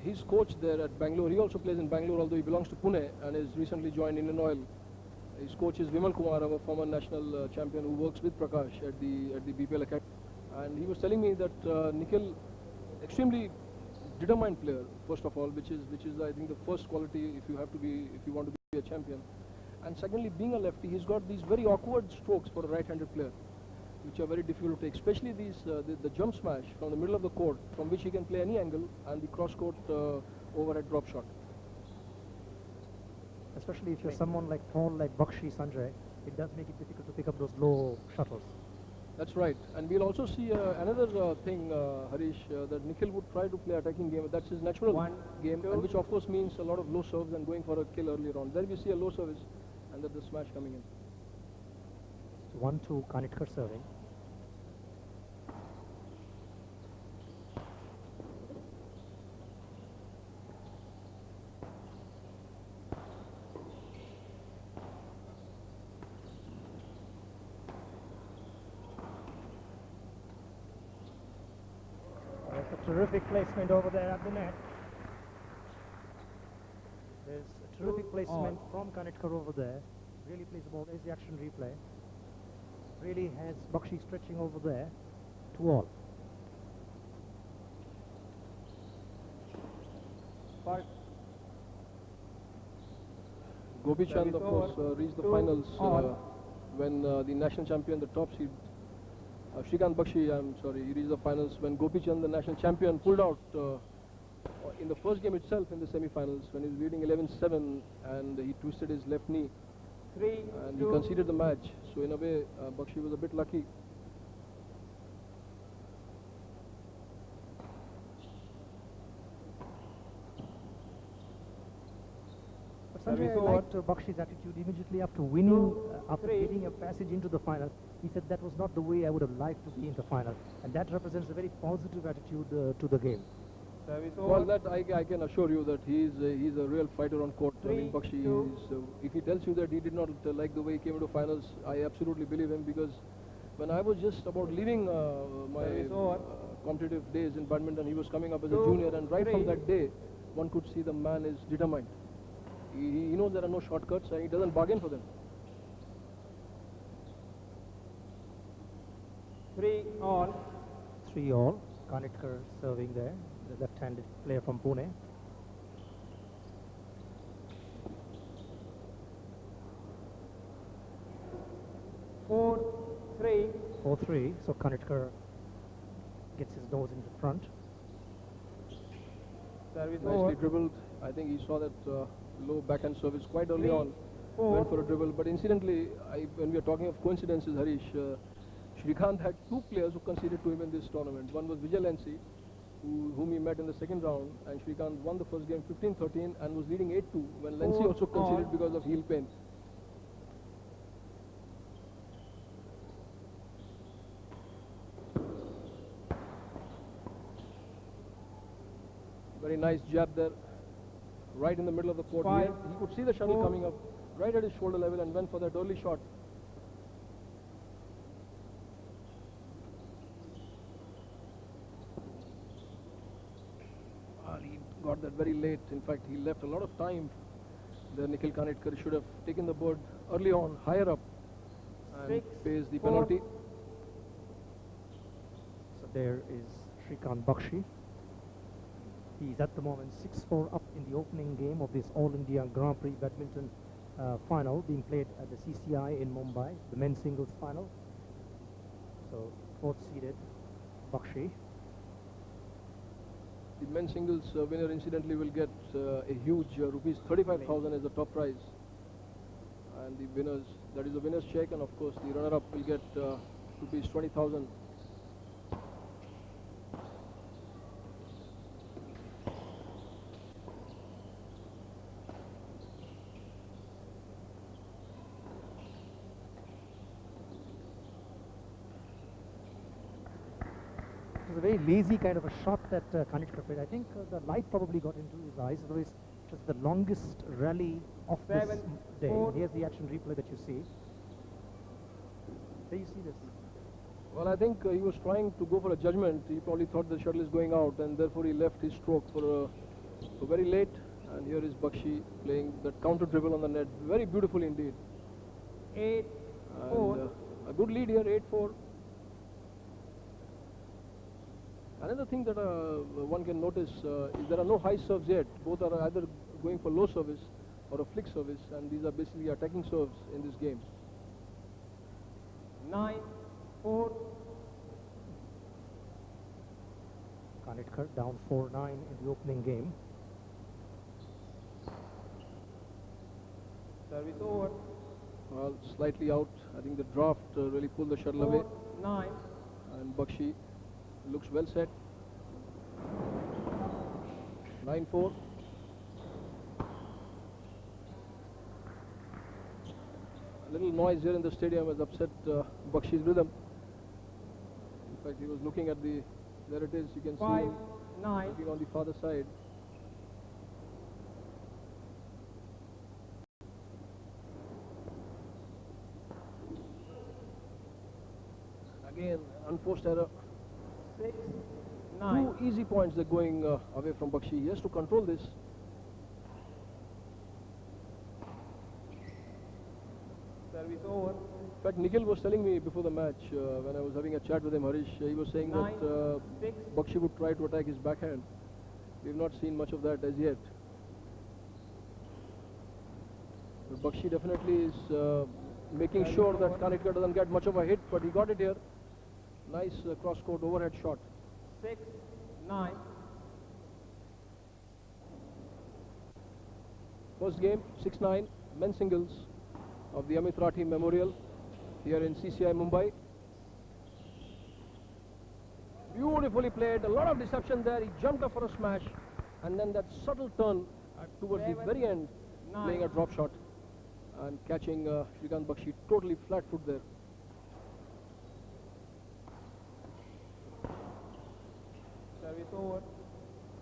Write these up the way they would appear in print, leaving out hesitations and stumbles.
He's coach there at Bangalore. He also plays in Bangalore, although he belongs to Pune and is recently joined Indian Oil. His coach is Vimal Kumar, our former national champion who works with Prakash at the BPL Academy. And he was telling me that Nikhil, extremely determined player, first of all, which is I think the first quality if you want to be a champion. And secondly, being a lefty, he's got these very awkward strokes for a right-handed player, which are very difficult to take, especially these the jump smash from the middle of the court, from which he can play any angle, and the cross-court overhead drop shot. Especially if you're someone like tall like Bakshi Sanjay, it does make it difficult to pick up those low shuttles. That's right. And we'll also see another thing, Harish, that Nikhil would try to play attacking game. That's his natural game, and which of course means a lot of low serves and going for a kill earlier on. There we see a low service, and then the smash coming in. So 1-2 Kanetkar serving. Terrific placement over there at the net. There's a terrific placement from Kanetkar over there. Really plays the ball. There's the action replay. Really has Bakshi stretching over there. 2-all. 5. Gopi Chand, of course, reached the finals when the national champion, the top seed, Srikant Bakshi, he reached the finals when Gopi Chand, the national champion, pulled out in the first game itself in the semi-finals when he was leading 11-7 and he twisted his left knee and he conceded the match. So in a way, Bakshi was a bit lucky. But Sanjay, I liked Bakshi's attitude immediately after winning, after getting a passage into the final. He said that was not the way I would have liked to be in the final, and that represents a very positive attitude to the game. Well, that I can assure you that he's a real fighter on court. I mean, Bakshi, if he tells you that he did not like the way he came into finals, I absolutely believe him, because when I was just about leaving my competitive days in badminton, he was coming up as a junior, and right from that day, one could see the man is determined. He knows there are no shortcuts and he doesn't bargain for them. 3-all. 3-all. Kanetkar serving there, the left-handed player from Pune. Four, three. 4-3. So Kanetkar gets his nose into front. Service nicely dribbled. I think he saw that low backhand service quite early on. Went for a dribble. But incidentally, when we are talking of coincidences, Harish, Srikant had 2 players who conceded to him in this tournament. One was Vijay Lensi, whom he met in the second round, and Srikant won the first game 15-13 and was leading 8-2 when Lensi also conceded because of heel pain. Very nice jab there, right in the middle of the court. He could see the shuttle coming up right at his shoulder level and went for that early shot. He got that very late. In fact, he left a lot of time. The Nikhil Kanetkar should have taken the bird early on, higher up, and pays the penalty. So there is Srikant Bakshi. He's at the moment 6-4 up in the opening game of this All India Grand Prix badminton final being played at the CCI in Mumbai, the men's singles final. So 4th seeded Bakshi. The men's singles winner incidentally will get a huge rupees 35,000 as the top prize, and the winners, that is the winner's check, and of course the runner-up will get rupees 20,000. It was a very lazy kind of a shot that Kanetkar played. I think the light probably got into his eyes. Otherwise, it was the longest rally of this day. Here's the action replay that you see. There you see this. Well, I think he was trying to go for a judgment. He probably thought the shuttle is going out, and therefore he left his stroke for So very late, and here is Bakshi playing that counter dribble on the net. Very beautiful indeed. 8, And 4. a good lead here, 8-4. Another thing that one can notice is there are no high serves yet. Both are either going for low service or a flick service, and these are basically attacking serves in this game. 9, 4. Kanetkar down 4-9 in the opening game. Service over. Well, slightly out. I think the draft really pulled the shuttle away. 4, 9. And Bakshi looks well set. 9-4. A little noise here in the stadium has upset Bakshi's rhythm. In fact, he was looking at the, there it is, you can 5, see him 9. looking on the farther side. Again, unforced error. 6, 9. Two easy points that are going away from Bakshi. He has to control this. Service over. In fact, Nikhil was telling me before the match when I was having a chat with him, Harish, he was saying 9, that 6. Bakshi would try to attack his backhand. We've not seen much of that as yet. But Bakshi definitely is making sure that Kanetkar doesn't get much of a hit, but he got it here. Nice cross-court overhead shot. 6, 9. First game, 6-9, men's singles of the Amit Rathi Memorial here in CCI Mumbai. Beautifully played, a lot of deception there. He jumped up for a smash, and then that subtle turn towards the very end, playing a drop shot and catching Srikant Bakshi totally flat foot there. Service over.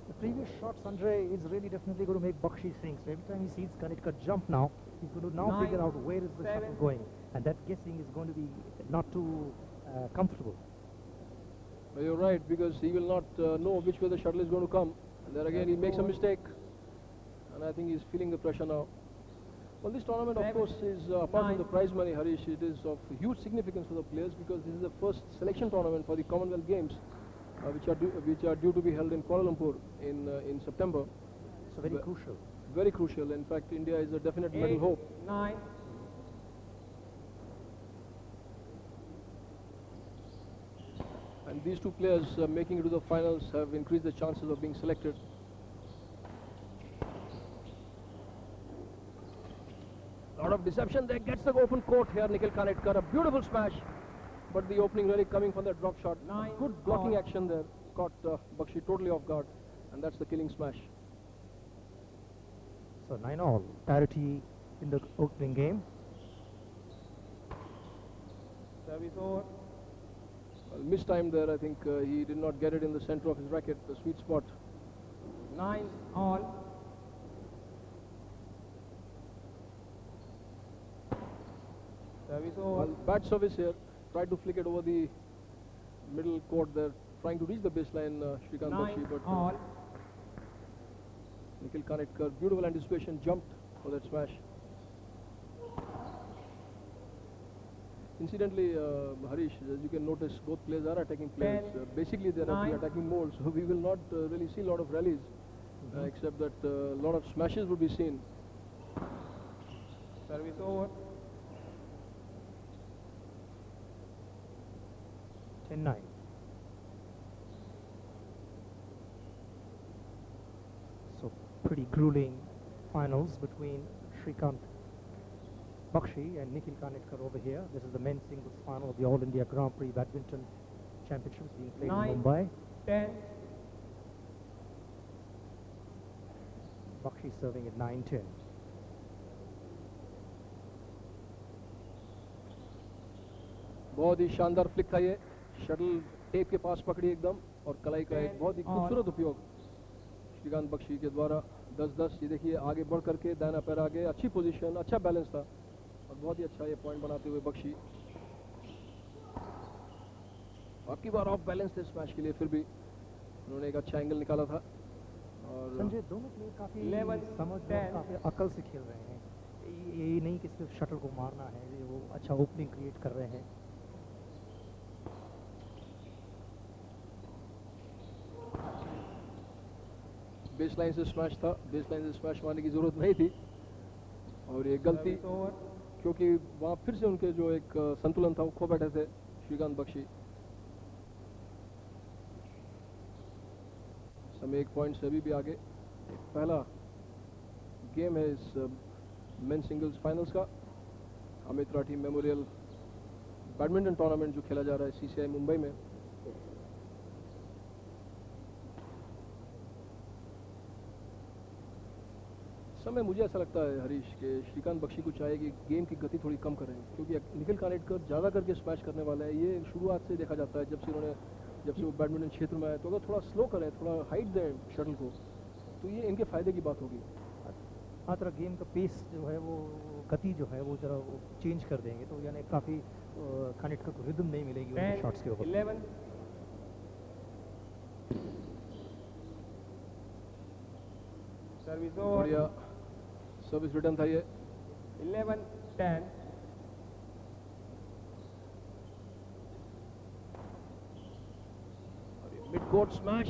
The previous shot, Sanjay, is really definitely going to make Bakshi sing. So every time he sees Kanetkar jump now, he's going to now 9, figure out where is the 7. shuttle going. And that guessing is going to be not too comfortable. Well, you're right, because he will not know which way the shuttle is going to come. And there again, he makes a mistake. And I think he's feeling the pressure now. Well, this tournament, of 7, course, is apart from 9. the prize money, Harish, it is of huge significance for the players because this is the first selection tournament for the Commonwealth Games, which are due to be held in Kuala Lumpur in September. So very Ve- crucial. Very crucial. In fact, India is a definite 8, medal hope. 9. And these two players making it to the finals have increased the chances of being selected. Lot of deception there, gets the open court here, Nikhil Kanetkar, a beautiful smash, but the opening really coming from that drop shot. 9, Good blocking all. action there, caught Bakshi totally off guard, and that's the killing smash. So 9-all, parity in the opening game. Service over. Well, missed time there, I think he did not get it in the center of his racket, the sweet spot. 9, all. Service over. Well, bad service here, tried to flick it over the middle court there, trying to reach the baseline, Srikant 9, Bakshi, but all. Nikhil Kanetkar, beautiful anticipation, jumped for that smash. Incidentally, Harish, as you can notice, both players are attacking players. 10, Basically, they are of 9. the attacking mode, so we will not really see a lot of rallies, except that a lot of smashes will be seen. Service over. 10-9. So pretty grueling finals between Srikant Bakshi and Nikhil Kanetkar over here. This is the men's singles final of the All India Grand Prix Badminton Championships being played 9, in Mumbai. 10. Bakshi serving at 9-10. बहुत ही शानदार flick था ये, shuttle tape के पास पकड़ी एकदम और कलाई का एक बहुत ही खूबसूरत उपयोग श्रीकांत बख्शी के द्वारा 10-10। ये देखिए आगे बढ़ करके दाहिना पैर आगे, अच्छी पोजीशन, अच्छा बैलेंस था और बहुत ही अच्छा ये पॉइंट बनाते हुए बख्शी। आपकी बार ऑफ बैलेंस थे स्मैश के लिए, फिर भी उन्होंने एक अच्छा एंगल निकाला था और संजय दोनों प्लेयर काफी 11, समझ और 10. काफी अकल से खेल रहे हैं। ये नहीं कि सिर्फ शटल को मारना है, वो अच्छा ओपनिंग क्रिएट कर रहे हैं। बेस लाइन से स्मैश था, बेस लाइन से स्मैश मारने की जरूरत नहीं थी और ये गलती, Service over. क्योंकि वहाँ फिर से उनके जो एक संतुलन था वो खो बैठे थे श्रीकांत बख्शी। समय 1 पॉइंट से अभी भी आगे। पहला गेम है इस मेन सिंगल्स फाइनल्स का, Amit Rathi memorial badminton tournament जो खेला जा रहा है सीसीआई मुंबई में। समय मुझे ऐसा लगता है हरीश के श्रीकांत बख्शी को चाहिए कि गेम की गति थोड़ी कम करें, क्योंकि निखिल कानेटकर ज़्यादा करके स्मैश करने वाला है। ये शुरुआत से देखा जाता है, जब से वो बैडमिंटन क्षेत्र में आए, तो अगर थोड़ा स्लो करें, थोड़ा हाइट दें शटल को, तो ये इनके फायदे की बात होगी। हाँ, तरह गेम का पेस जो है वो गति जो है वो जरा वो चेंज कर देंगे तो यानी काफ़ी कानेटकर को रिदम नहीं मिलेगी उनके 10, शॉट्स के ऊपर। 11. Service over. बढ़िया सर्विस रिटर्न था ये। 11, 10. मिड कोर्ट स्मैश,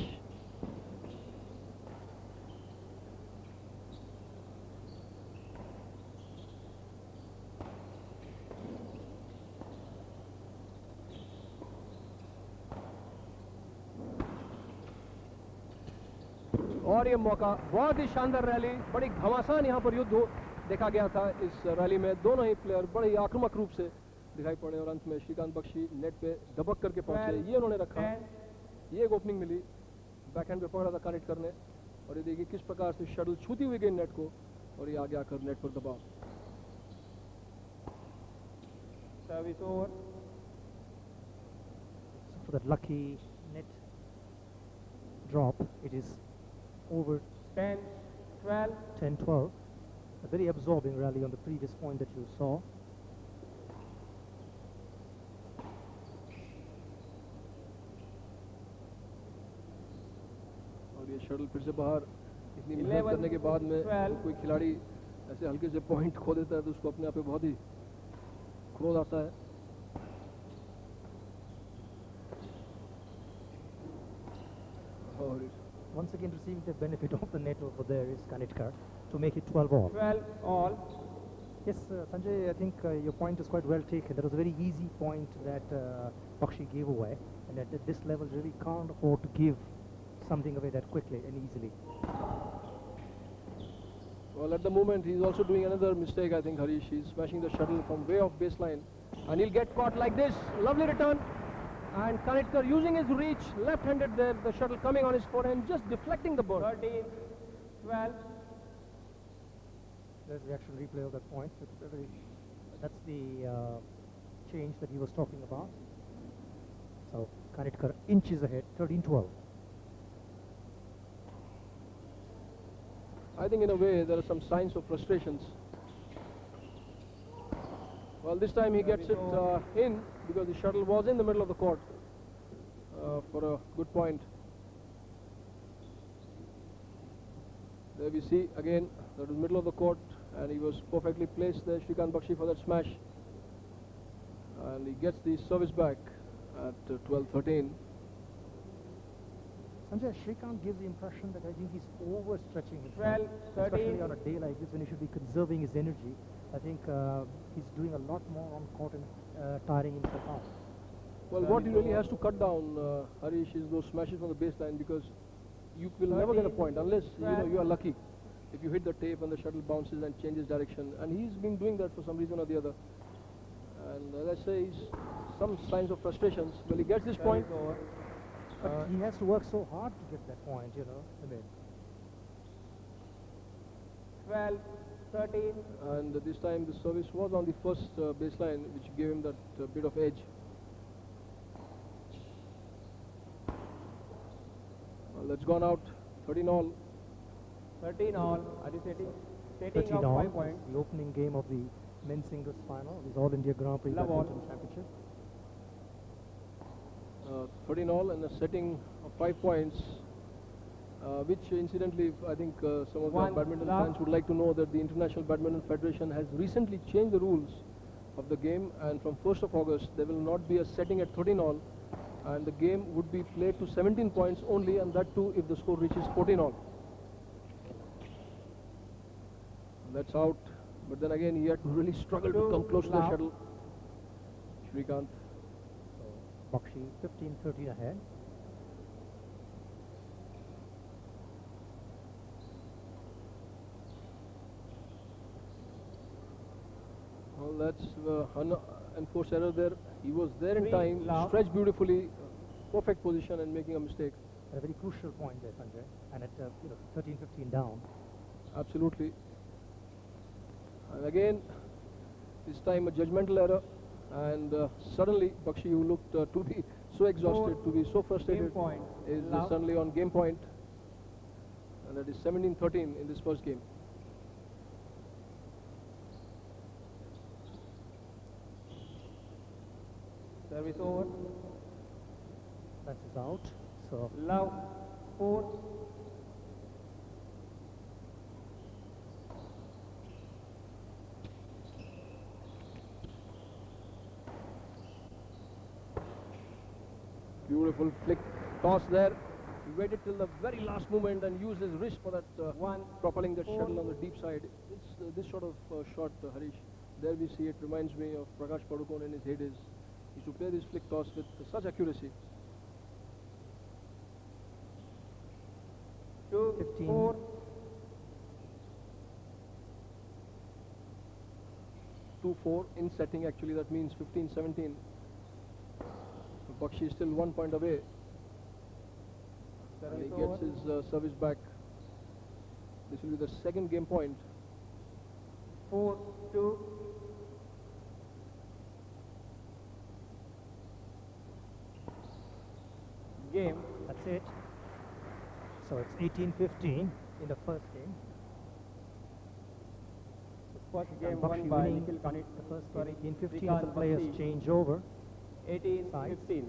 और ये मौका, बहुत ही शानदार रैली, बड़ी घमासान यहाँ पर युद्ध देखा गया था। इस रैली में दोनों ही प्लेयर बड़े ही आक्रामक रूप से दिखाई पड़े और अंत में श्रीकांत बख्शी नेट पे दबक करके पहुंचे। ये उन्होंने रखा, 10. ये एक ओपनिंग मिली, बैकहैंड पे पकड़ा था कनेक्ट करने, और ये देखिए किस प्रकार से शटल छूती हुई गई नेट को और ये आगे आकर नेट पर दबा। Service over. For that lucky net drop, it is over 10, 12. 10-12. A very absorbing rally on the previous point that you saw. और ये शटल फिर से बाहर। इतनी 11, मेहनत करने के बाद में 12. कोई खिलाड़ी ऐसे हल्के से पॉइंट खो देता है तो उसको अपने आप पे बहुत ही क्रोध आता है। और Once again receiving the benefit of the net over there is Kanetkar to make it 12 all. 12 all. Yes, Sanjay, I think your point is quite well taken. That was a very easy point that Bakshi gave away, and at this level really can't afford to give something away that quickly and easily. Well, at the moment he's also doing another mistake, I think, Harish. He's smashing the shuttle from way off baseline, and he'll get caught like this. Lovely return, and Kanetkar using his reach, left-handed there, the shuttle coming on his forehand, just deflecting the ball. 13, 12. There's the actual replay of that point. That's the change that he was talking about. So Kanetkar inches ahead, 13-12. I think in a way there are some signs of frustrations. Well, this time he gets it in because the shuttle was in the middle of the court for a good point. There we see again that was middle of the court, and he was perfectly placed there, Srikant Bakshi, for that smash. And he gets the service back at 12-13. Sanjay, Srikant gives the impression that I think he's overstretching himself. 12, 13. Especially on a day like this when he should be conserving his energy. I think he's doing a lot more on court and tiring himself out. Well, what he really has to cut down, Harish, is those smashes from the baseline, because you will never get a point unless you are lucky. If you hit the tape and the shuttle bounces and changes direction, and he's been doing that for some reason or the other. And as I say, some signs of frustrations. Well, he gets this point. But he has to work so hard to get that point, you know. I mean, 12, 13. And this time the service was on the first baseline, which gave him that bit of edge. Well, that's gone out. 13 all. 13 all. Are you setting? 13 of all. 5 points. The opening game of the men's singles final, this All India Grand Prix Love all. Badminton Championship. 13 all and a setting of 5 points. which incidentally I think some of the One badminton love. fans would like to know that the International Badminton Federation has recently changed the rules of the game, and from 1st of August there will not be a setting at 13 all, and the game would be played to 17 points only, and that too if the score reaches 14 all. That's out, but then again he had to really struggle to come close to the love. shuttle. Srikant. So Bakshi 15-13 ahead. Well, that's unenforced error there. He was there in Three time, love. stretched beautifully, perfect position and making a mistake. At a very crucial point there, Sanjay. And at 13-15 down. Absolutely. And again, this time a judgmental error, and suddenly Bakshi, who looked to be so exhausted, to be so Game frustrated, point. is Love. suddenly on game point, and that is 17-13 in this first game. Service over. That is out. So Love. 4. Beautiful flick toss there. He waited till the very last moment and used his wrist for that propelling that shuttle on the deep side. This sort of shot, Harish, there we see it reminds me of Prakash Padukone in his heydays. He used to play this flick toss with such accuracy. 2. 15. 4. 2-4 in setting, actually that means 15-17. Bakshi is still 1 point away, and he Service gets over. his service back. This will be the second game point. 4-2. Game. that's it. So it's 18-15 in the first game. First Srikant game Bakshi won by winning Nikhil Kanetkar. the first Sorry, game. 18-15 Srikant the players Bakshi. change over. 18-15.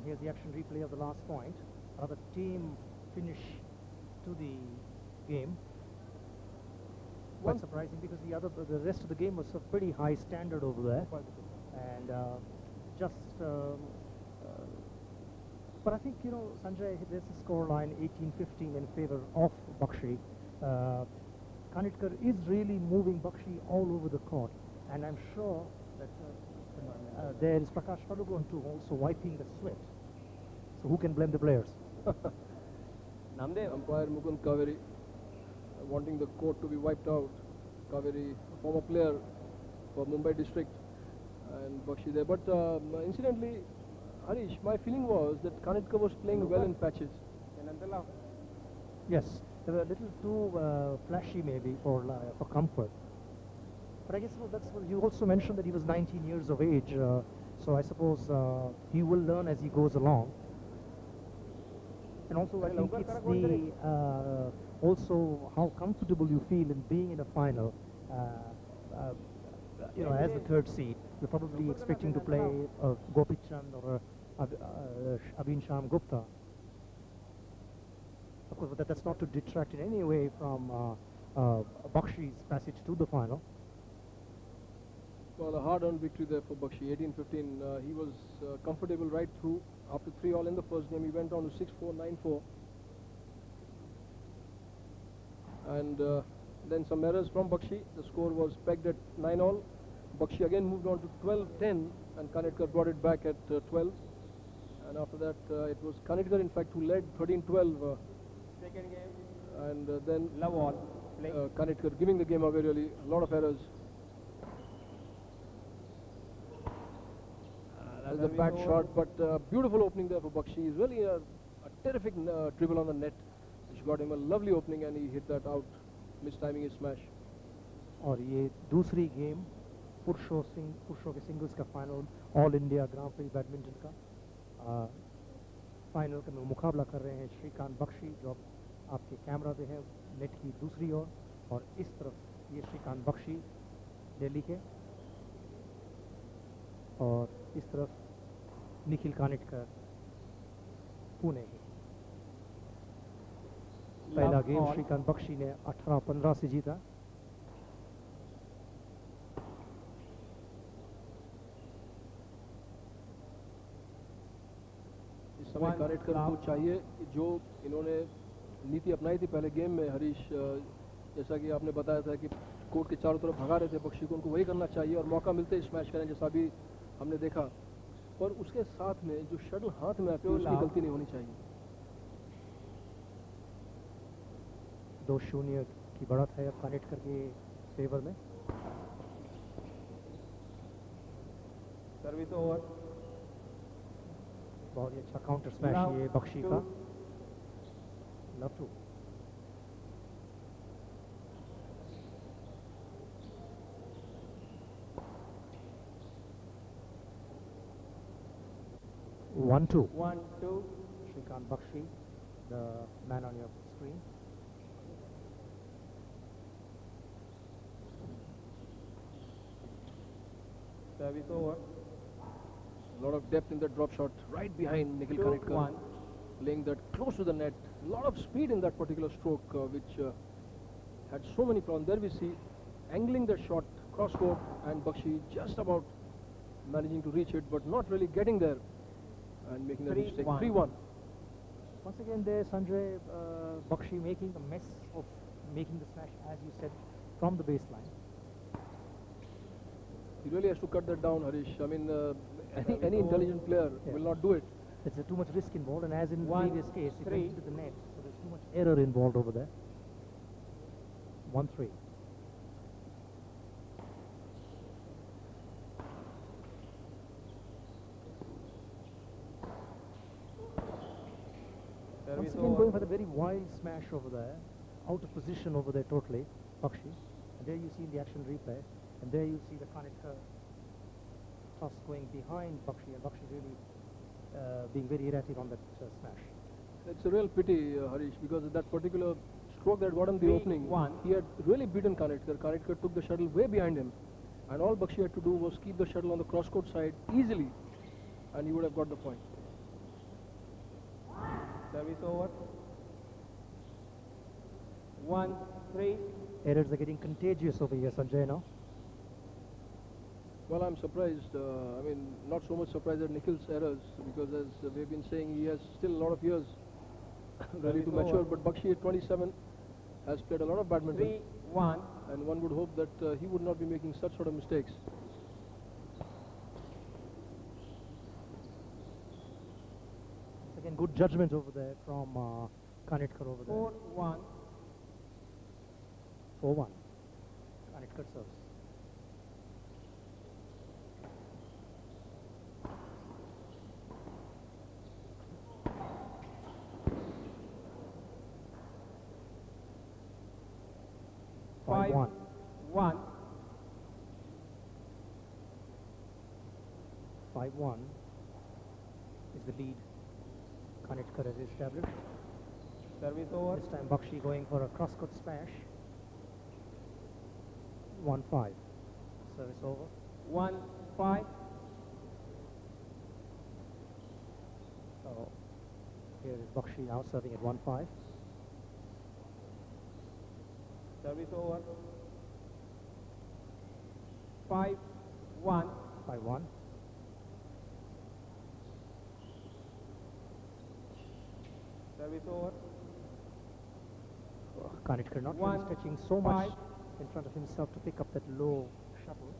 Here's the action replay of the last point. Another team finish to the game. Quite surprising because the rest of the game was of pretty high standard over there, and but I think Sanjay, there's a score line 18-15 in favor of Bakshi. Kanetkar is really moving Bakshi all over the court, and I'm sure that there is Prakash Padukone too, also wiping the sweat. So who can blame the players? Namdev. Umpire Mukund Kaveri wanting the court to be wiped out. Kaveri, a former player for Mumbai district, and Bakshi there. But incidentally, Harish, my feeling was that Kanetkar was playing well in patches. Yes, they were a little too flashy maybe for comfort. But I guess that's what you also mentioned, that he was 19 years of age. So I suppose he will learn as he goes along. And also I think it's the also how comfortable you feel in being in a final. As the third seed, you're probably expecting to play Gopi Chand or Abhin Sham Gupta. Of course, but that's not to detract in any way from Bakshi's passage to the final. Well, a hard-earned victory there for Bakshi, 18-15. He was comfortable right through. After 3 all in the first game, he went on to 6-4, 9-4. And then some errors from Bakshi. The score was pegged at 9 all. Bakshi again moved on to 12-10, and Kanetkar brought it back at 12. And after that, it was Kanetkar, in fact, who led 13-12. Second game. And then Love all. Kanetkar giving the game away, really. A lot of errors. That's a bad shot, but beautiful opening there for Bakshi. He's really a terrific dribble on the net, which got him a lovely opening, and he hit that out, mistiming his smash. और ये दूसरी game पुरुषों के singles का final all India ग्रां pre badminton का final का मुकाबला कर रहे हैं श्रीकांत बख्शी, जो आपके कैमरा पे है नेट की दूसरी ओर, और इस तरफ ये श्रीकांत बख्शी दिल्ली के, और इस तरफ निखिल कानेटकर पुणे के। पहला Love game all. Shrikant Bakshi ने 18-15 से जीता. इस समय कानेटकर को चाहिए कि जो इन्होंने नीति अपनाई थी पहले गेम में हरीश, जैसा कि आपने बताया था कि कोर्ट के चारों तरफ भगा रहे थे बख्शी को, उनको वही करना चाहिए और मौका मिलते ही स्मैश करें, जैसा भी हमने देखा. पर उसके साथ में जो शटल हाथ में आती है उसकी गलती नहीं होनी चाहिए. 2-0 की बढ़त है अब कानेटकर के फेवर में. Service over. बहुत ही अच्छा काउंटर स्मैश ये बख्शी का. Love two. One two. 1-2. Srikant Bakshi, the man on your screen. Service over. A lot of depth in the drop shot right behind Nikhil Kanetkar, 2-1. playing that close to the net. A lot of speed in that particular stroke, which had so many problems. There we see angling the shot cross court and Bakshi just about managing to reach it, but not really getting there and making that mistake. 3-1. 3-1. Once again there Sanjay, Bakshi making a mess of making the smash, as you said, from the baseline. He really has to cut that down, Harish. I mean, any intelligent player will not do it. There's too much risk involved, and as in the 1-3. previous case, it went into the net, so there's too much error involved over there. 1-3. Once again going for the very wild smash over there, out of position over there totally, Bakshi. And there you see the action replay, and there you see the Kanetkar toss going behind Bakshi, and Bakshi really being very erratic on that smash. It's a real pity, Harish, because that particular stroke that got him the opening, 3-1. he had really beaten Kanetkar. Kanetkar took the shuttle way behind him, and all Bakshi had to do was keep the shuttle on the cross-court side easily, and he would have got the point. Service over. 1-3. Errors are getting contagious over here, Sanjay, now. Well, I'm surprised. I mean, not so much surprised at Nikhil's errors, because as we've been saying, he has still a lot of years ready to mature. But Bakshi at 27 has played a lot of badminton, 3-1. and one would hope that he would not be making such sort of mistakes. Again, good judgment over there from Kanetkar over there. 4-1. 4-1. Kanetkar serves. Five, 5-1. 1. 5-1 is the lead Kanetkar has established. Service over. This time Bakshi going for a cross-court smash. 1-5. Service over. 1-5. So here is Bakshi now serving at 1-5. Service over. 5-1. 5-1. Service over. Kanetkar not really stretching so much in front of himself to pick up that low shuttle.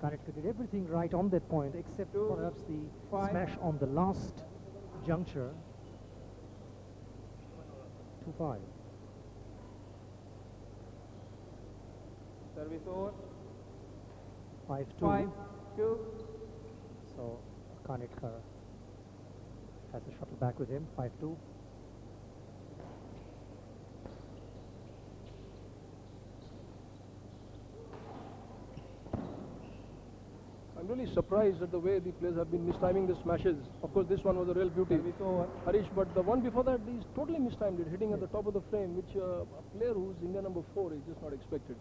Kanetkar did everything right on that point, except perhaps the smash on the last juncture. 2-5. Service over. 5-2. 5-2. So Kanetkar has the shuttle back with him. 5-2. I'm really surprised at the way the players have been mistiming the smashes. Of course, this one was a real beauty, Service over. Harish, but the one before that, he's totally mistimed it, hitting at the top of the frame, which a player who's India number 4 is just not expected.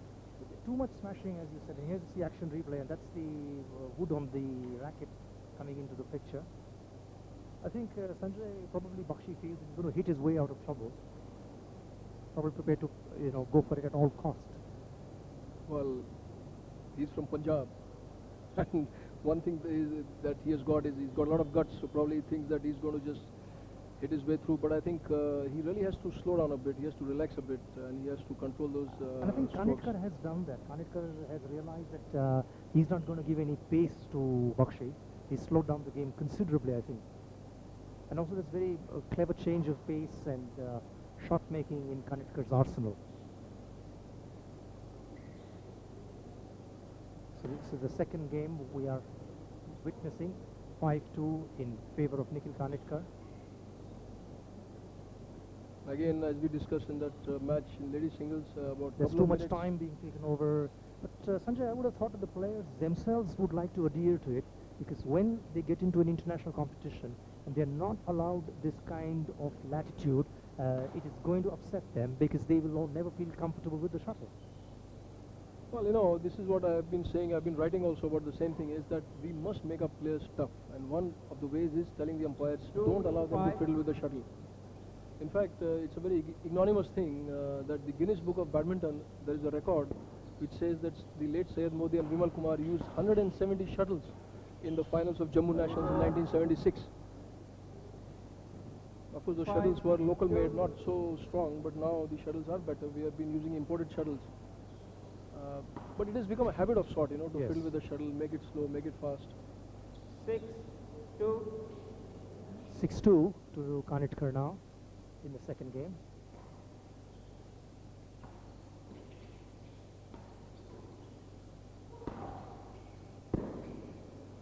too much smashing, as you said. And here's the action replay, and that's the wood on the racket coming into the picture. I think Sanjay, probably Bakshi feels he's going to hit his way out of trouble. Probably prepared to, go for it at all cost. Well, he's from Punjab, and one thing that he has got is he's got a lot of guts. So probably he thinks that he's going to just hit his way through. But I think he really has to slow down a bit. He has to relax a bit, and he has to control those. And I think strokes. Kanetkar has done that. Kanetkar has realized that he's not going to give any pace to Bakshi. He's slowed down the game considerably, I think. And also there's very clever change of pace and shot making in Kanetkar's arsenal. So this is the second game we are witnessing, 5-2 in favor of Nikhil Kanetkar. Again, as we discussed in that match in ladies singles, about There's couple too of much minutes. time being taken over. But Sanjay, I would have thought that the players themselves would like to adhere to it, because when they get into an international competition and they're not allowed this kind of latitude, it is going to upset them, because they will never feel comfortable with the shuttle. Well, this is what I've been saying. I've been writing also about the same thing, is that we must make our players tough. And one of the ways is telling the umpires, don't allow them to fiddle with the shuttle. In fact, it's a very ignominious thing that the Guinness Book of Badminton, there is a record which says that the late Syed Modi and Vimal Kumar used 170 shuttles in the finals of Jammu Nationals in 1976. Of course, the shuttles were local made, not so strong, but now the shuttles are better. We have been using imported shuttles. But it has become a habit of sort, to Yes. fiddle with the shuttle, make it slow, make it fast. 6-2. 6-2 to Kanetkar now in the second game.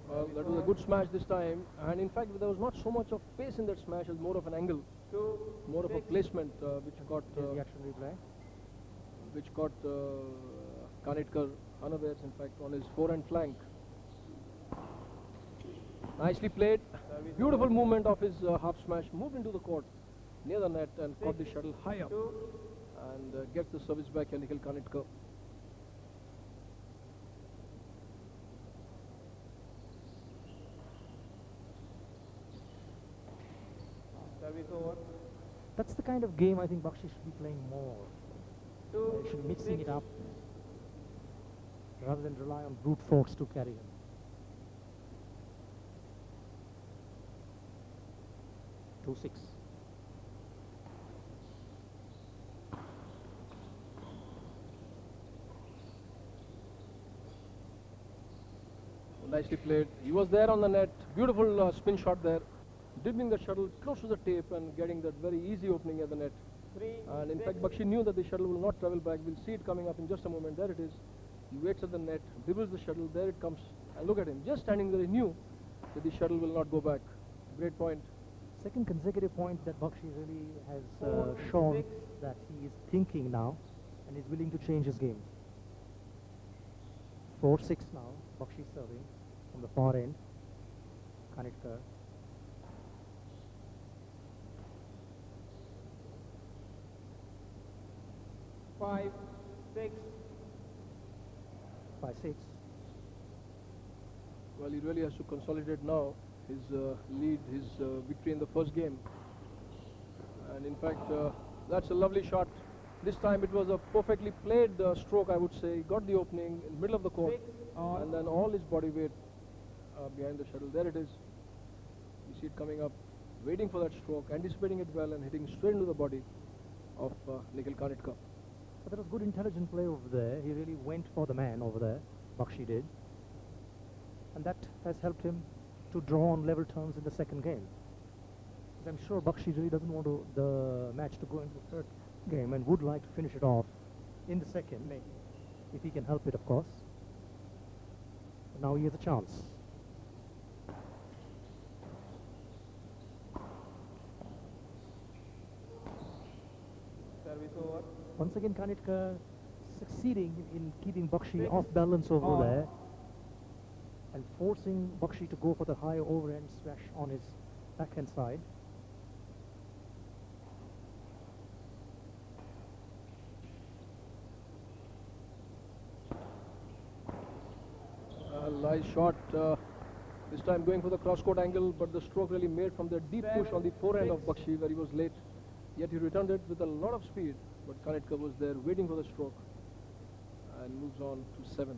Well, that was a good smash this time, and in fact there was not so much of pace in that smash, as more of an angle, 2, more of a 6. placement which got Here's the action replay. Kanetkar unawares, in fact, on his forehand flank. Nicely played. Beautiful movement of his half smash, moved into the court near the net and caught the shuttle high up, 2. and gets the service back, and Nikhil Kanetkar. Service over. That's the kind of game I think Bakshi should be playing more. 2. He should be mixing 6. it up rather than rely on brute force to carry him. 2-6. Nicely played. He was there on the net. Beautiful spin shot there. Dribbling the shuttle close to the tape and getting that very easy opening at the net. 3. And in 6. fact, Bakshi knew that the shuttle will not travel back. We'll see it coming up in just a moment. There it is. He waits at the net, dribbles the shuttle. There it comes. And look at him. Just standing there, he knew that the shuttle will not go back. Great point. Second consecutive point that Bakshi really has 4, shown 6. that he is thinking now and is willing to change his game. 4-6 now. Bakshi serving from the far end. Kanetkar. 5, 6. 5-6. Well, he really has to consolidate now his lead, his victory in the first game. And in fact, that's a lovely shot. This time it was a perfectly played stroke, I would say. He got the opening in the middle of the court, 6 on. and then all his body weight behind the shuttle. There it is. You see it coming up, waiting for that stroke, anticipating it well, and hitting straight into the body of Nikhil Kanetkar. But there was good intelligent play over there. He really went for the man over there. Bakshi did. And that has helped him to draw on level terms in the second game. Because I'm sure Bakshi really doesn't want the match to go into the third game and would like to finish it off in the second, if he can help it, of course. But now he has a chance. Service over. Once again, Kanetkar succeeding in keeping Bakshi 6 off balance over on. there and forcing Bakshi to go for the high overhand smash on his backhand side. Nice shot. This time going for the cross-court angle, but the stroke really made from the deep push on the forehand of Bakshi, where he was late. Yet he returned it with a lot of speed, but Kanetkar was there waiting for the stroke and moves on to 7.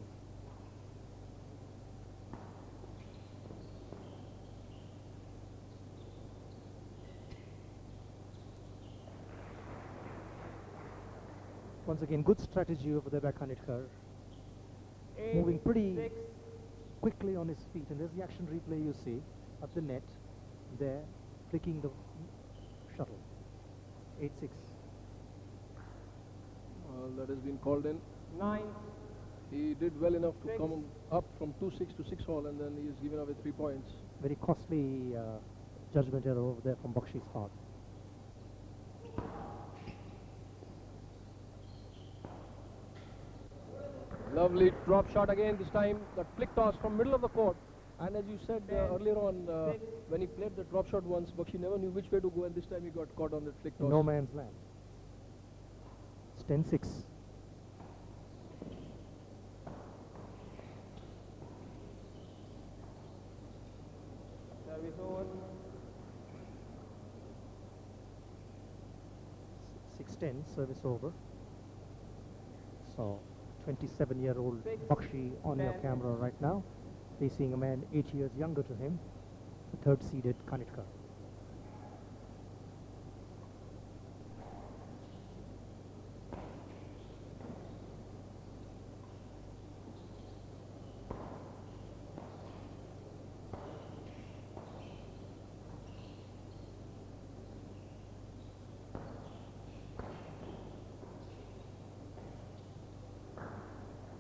Once again, good strategy over there by Kanetkar. 8, Moving pretty 6, quickly on his feet, and there's the action replay you see at the net, there, flicking the shuttle. 8-6. Well, that has been called in. 9, He did well enough to 6. come up from 2-6 to 6-all, and then he is given away 3 points. Very costly judgment error over there from Bakshi's part. Lovely drop shot again, this time that flick toss from middle of the court. And as you said earlier on, when he played the drop shot once, Bakshi never knew which way to go, and this time he got caught on that flick toss. No man's land. It's 10-6. service over. 6-10, service over. So, 27-year-old Six, Bakshi on your 10. camera right now, facing a man 8 years younger to him, the third-seeded Kanetkar.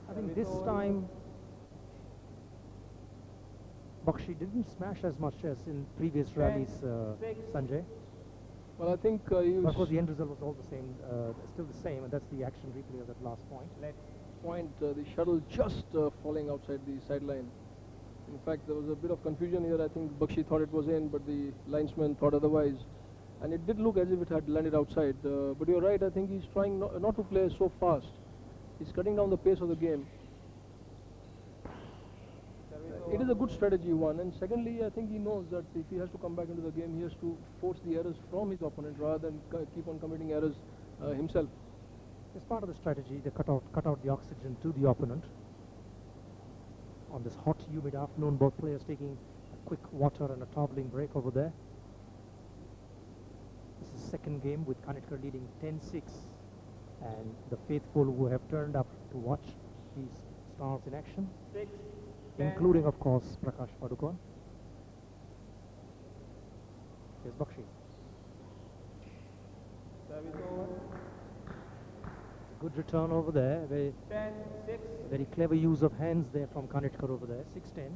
I think this time Bakshi didn't smash as much as in previous rallies, Sanjay. Well, I think he But of course, was the end result was all the same, still the same, and that's the action replay of that last point. the shuttle just falling outside the sideline. In fact, there was a bit of confusion here. I think Bakshi thought it was in, but the linesman thought otherwise. And it did look as if it had landed outside. But you're right, I think he's trying not to play so fast. He's cutting down the pace of the game. It is a good strategy, one. And secondly, I think he knows that if he has to come back into the game, he has to force the errors from his opponent rather than keep on committing errors himself. As part of the strategy, they cut out the oxygen to the opponent. On this hot, humid afternoon, both players taking a quick water and a toweling break over there. This is second game with Kanetkar leading 10-6. And the faithful who have turned up to watch these stars in action, 6, 10. including, of course, Prakash Padukone. Here's Bakshi. Service over. Good return over there. 10, 6. Very clever use of hands there from Kanetkar over there. 6-10.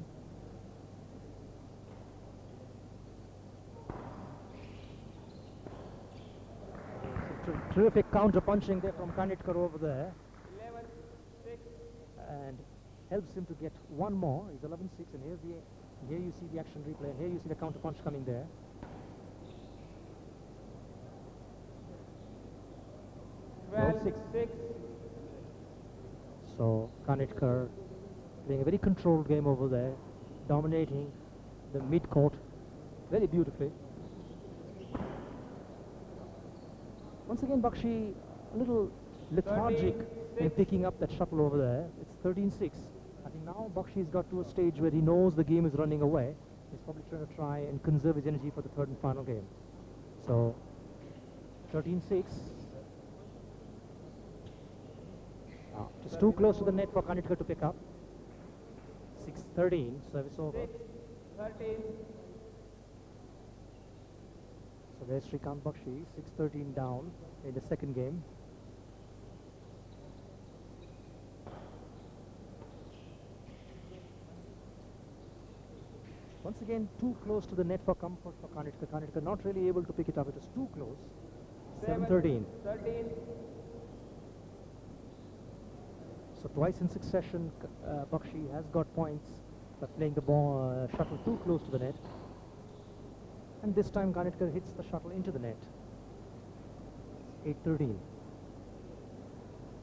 Terrific counter punching there from Kanetkar over there, 11, 6. and helps him to get one more. He's 11-6, and here you see the action replay, and here you see the counter punch coming there. 12, 6. 6. So Kanetkar playing a very controlled game over there, dominating the mid-court very beautifully. Once again, Bakshi a little lethargic in 13-6. picking up that shuttle over there. It's 13-6. I think now Bakshi's got to a stage where he knows the game is running away. He's probably trying and conserve his energy for the third and final game. So 13-6. Just too close to the net for Kanetkar to pick up. 6-13, service over. 6, 13. So there's Srikant Bakshi, 6-13 down in the second game. Once again, too close to the net for comfort for Kanetkar. Kanetkar not really able to pick it up. It was too close. 7-13. 13. So twice in succession, Bakshi has got points by playing the ball shuttle too close to the net. And this time Kanetkar hits the shuttle into the net. 8-13.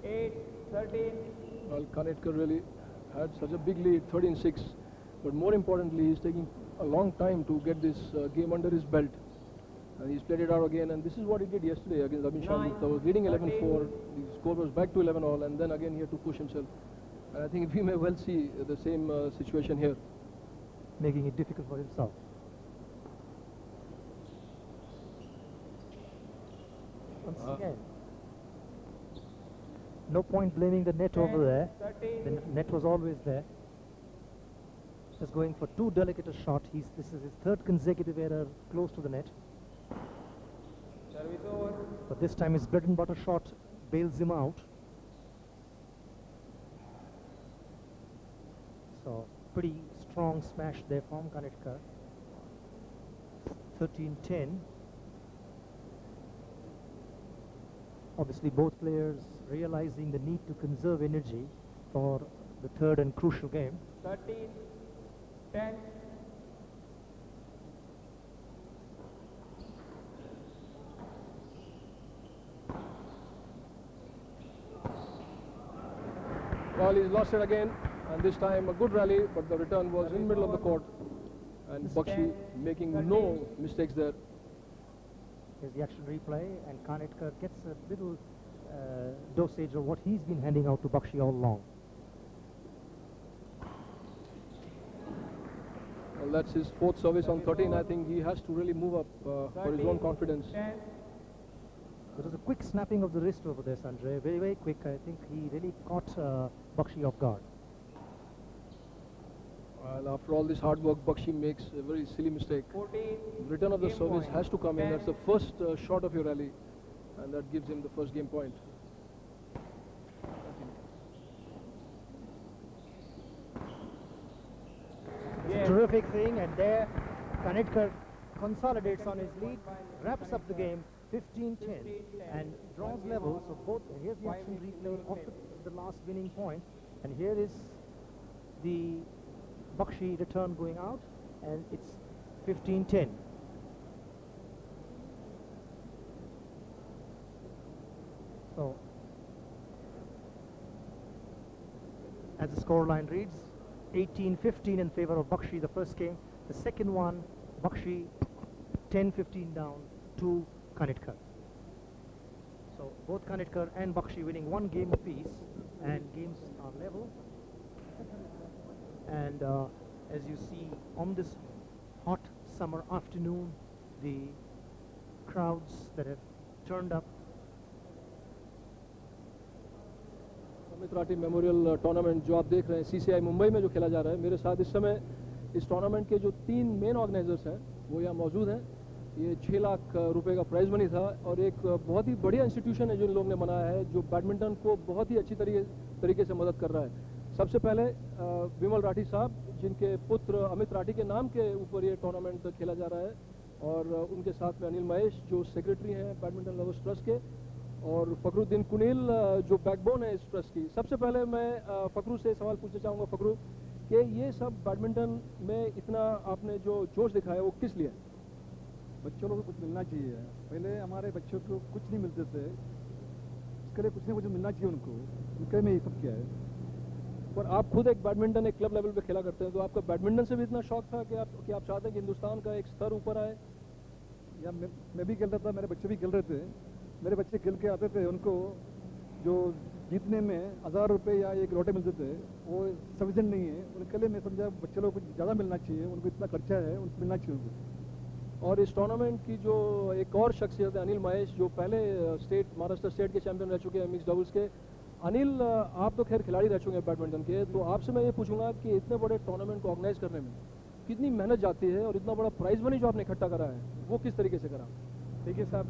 8, 13. Well, Kanetkar really had such a big lead, 13-6. But more importantly, he's taking a long time to get this game under his belt. And he's played it out again, and this is what he did yesterday against Abhin Shamgupta. Was leading 11-4, the score was back to 11 all, and then again he had to push himself. And I think we may well see the same situation here. Making it difficult for himself. Once again, no point blaming the net over there. The net was always there. Just going for too delicate a shot. This is his third consecutive error close to the net. Service over. But this time his bread and butter shot bails him out. So pretty strong smash there from Kanetkar. 13-10. Obviously both players realizing the need to conserve energy for the third and crucial game. 13-10. Well, he's lost it again, and this time a good rally, but the return was in middle of the court. And Bakshi making no mistakes there. Here's the action replay, and Kanetkar gets a little dosage of what he's been handing out to Bakshi all along. Well, that's his fourth service on 13. I think he has to really move up for his own confidence. 10. There was a quick snapping of the wrist over there, Sanjay. Very, very quick. I think he really caught Bakshi off guard. Well, after all this hard work, Bakshi makes a very silly mistake. 14. Return of the Game service point. has to come in. 10. That's the first shot of your rally, and that gives him the first game point. Yeah. Terrific thing, and there Kanetkar consolidates on his lead, wraps up the game 15-10 and draws level. So both, here's the action replay of the last winning point, and here is the Bakshi return going out, and it's 15-10. So as the scoreline reads, 18-15 in favor of Bakshi, the first game. The second one, Bakshi 10-15 down to Kanetkar. So both Kanetkar and Bakshi winning one game apiece, and games are level. And as you see on this hot summer afternoon, the crowds that have turned up. Amit Rathi memorial tournament जो आप देख रहे हैं CCI Mumbai में जो खेला जा रहा है, मेरे साथ इस समय इस टूर्नामेंट के जो तीन मेन ऑर्गेनाइजर्स हैं वो यहाँ मौजूद हैं। ये 6 लाख रुपए का प्राइज मनी था, और एक बहुत ही बढ़िया इंस्टीट्यूशन है जो इन लोगों ने बनाया है, जो बैडमिंटन को बहुत ही अच्छी तरीके से मदद कर रहा है। सबसे पहले विमल राठी साहब, जिनके पुत्र अमित राठी के नाम के ऊपर ये टूर्नामेंट खेला जा रहा है, और उनके साथ में अनिल महेश जो सेक्रेटरी हैं बैडमिंटन लवर्स ट्रस्ट के, और फखरुद्दीन कुनील जो बैकबोन है इस ट्रस्ट की। सबसे पहले मैं फखरू से सवाल पूछना चाहूँगा, फखरू, कि ये सब बैडमिंटन में इतना आपने जो जोश दिखाया वो किस लिए? बच्चों को कुछ मिलना चाहिए। पहले हमारे बच्चों को कुछ नहीं मिलते थे, इसके लिए कुछ ना कुछ मिलना चाहिए उनको, उनके में ये सब किया है। पर आप खुद एक बैडमिंटन एक क्लब लेवल पे खेला करते हैं, तो आपका बैडमिंटन से भी इतना शौक था कि आप चाहते हैं कि हिंदुस्तान का एक स्तर ऊपर आए? या मैं भी खेल रहा था, मेरे बच्चे भी खेल रहे थे। मेरे बच्चे खेल के आते थे, उनको जो जीतने में 1000 रुपये या एक लोटे मिलते थे वो सफिशेंट नहीं है। उनके लिए मैं समझा बच्चे लोग कुछ ज़्यादा मिलना चाहिए, उनको इतना खर्चा है, उनको मिलना चाहिए उनको। और इस टूर्नामेंट की जो एक और शख्सियत है अनिल महेश, जो पहले महाराष्ट्र स्टेट के चैंपियन रह चुके हैं मिक्स डबल्स के। अनिल, आप तो खैर खिलाड़ी रह चुके हैं बैडमिंटन के, तो आपसे मैं ये पूछूंगा कि इतने बड़े टूर्नामेंट को ऑर्गेनाइज करने में कितनी मेहनत जाती है, और इतना बड़ा प्राइज मनी जो आपने इकट्ठा करा है वो किस तरीके से करा? देखिए साहब,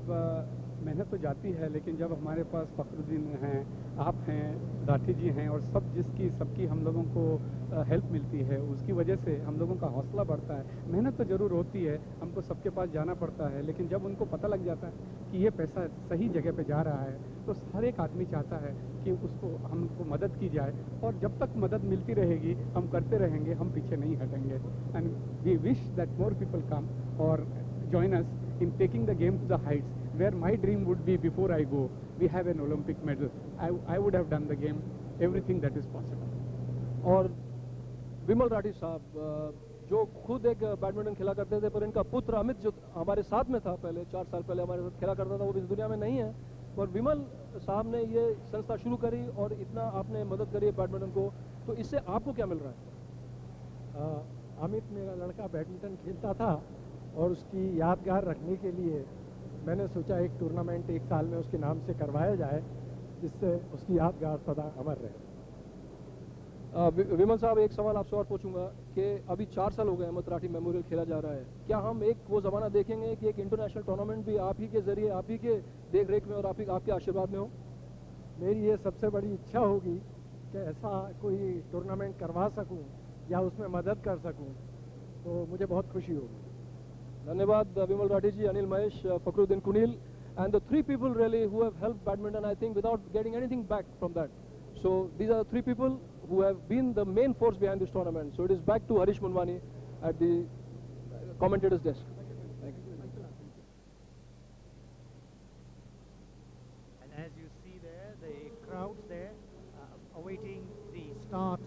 मेहनत तो जाती है, लेकिन जब हमारे पास फखरुद्दीन हैं, आप हैं, राठी जी हैं, और सबकी हम लोगों को हेल्प मिलती है, उसकी वजह से हम लोगों का हौसला बढ़ता है। मेहनत तो ज़रूर होती है, हमको सबके पास जाना पड़ता है, लेकिन जब उनको पता लग जाता है कि ये पैसा सही जगह पे जा रहा है, तो हर एक आदमी चाहता है कि उसको हमको मदद की जाए, और जब तक मदद मिलती रहेगी हम करते रहेंगे, हम पीछे नहीं हटेंगे। And we wish that more people come और join us in taking the game to the heights where my dream would be before I go. We have an Olympic medal. I would have done the game, everything that is possible. और विमल राठी साहब जो खुद एक badminton खेला करते थे, पर इनका पुत्र अमित जो हमारे साथ में था पहले 4 साल पहले हमारे साथ खेला करता था, वो भी इस दुनिया में नहीं है, पर विमल साहब ने ये संस्था शुरू करी और इतना आपने मदद करी है बैडमिंटन को, तो इससे आपको क्या मिल रहा है? अमित मेरा लड़का बैडमिंटन खेलता था और उसकी यादगार रखने के लिए मैंने सोचा एक टूर्नामेंट 1 साल में उसके नाम से करवाया जाए, जिससे उसकी यादगार सदा अमर रहे। विमल साहब, एक सवाल आपसे और पूछूंगा कि अभी 4 साल हो गए अमित राठी मेमोरियल खेला जा रहा है, क्या हम एक वो ज़माना देखेंगे कि एक इंटरनेशनल टूर्नामेंट भी आप ही के जरिए, आप ही के देख रेख में और आपके आशीर्वाद में हो? मेरी ये सबसे बड़ी इच्छा होगी कि ऐसा कोई टूर्नामेंट करवा सकूं या उसमें मदद कर सकूं, तो मुझे बहुत खुशी होगी। धन्यवाद विमल राठी जी, Anil Mahesh, Fakhruddin कुनील, and the 3 people really who have helped badminton, I think, without getting anything back from that. So these are the 3 people who have been the main force behind this tournament. So it is back to Harish Munwani at the commentator's desk. Thank you. And as you see there, the crowds there awaiting the start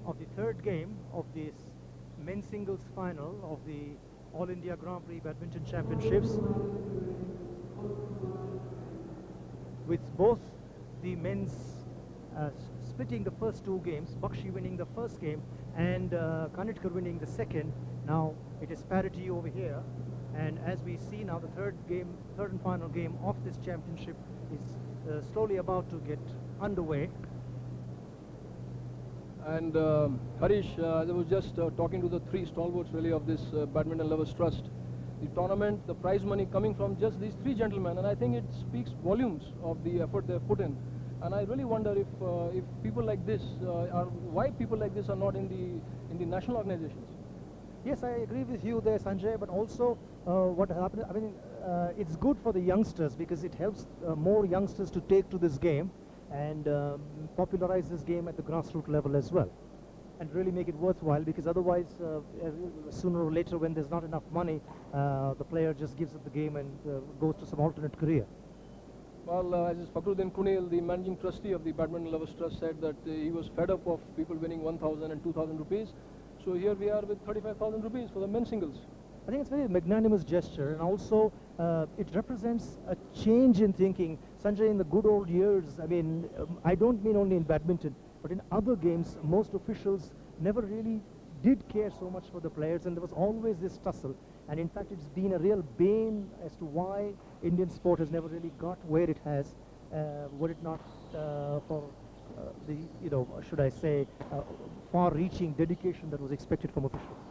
of the 3rd game of this men's singles final of the All India Grand Prix Badminton Championships, with both the men's splitting the first 2 games, Bakshi winning the first game and Kanetkar winning the second. Now it is parity over here, and as we see now, the third and final game of this championship is slowly about to get underway. And Harish, I was just talking to the 3 stalwarts really of this Badminton Lovers Trust. The tournament, the prize money coming from just these 3 gentlemen, and I think it speaks volumes of the effort they've put in. And I really wonder if people like this why people like this are not in the national organizations. Yes, I agree with you there, Sanjay, but also what happened, I mean, it's good for the youngsters because it helps more youngsters to take to this game and popularize this game at the grassroots level as well, and really make it worthwhile, because otherwise sooner or later, when there's not enough money, the player just gives up the game and goes to some alternate career. Well, as Fachruddin Kunil, the managing trustee of the Badminton Lovers Trust, said that he was fed up of people winning 1,000 and 2,000 rupees. So here we are with 35,000 rupees for the men's singles. I think it's a very magnanimous gesture, and also it represents a change in thinking. Sanjay, in the good old years, I mean, I don't mean only in badminton, but in other games, most officials never really did care so much for the players, and there was always this tussle. And in fact, it's been a real bane as to why Indian sport has never really got where it has, were it not for the, should I say, far-reaching dedication that was expected from officials.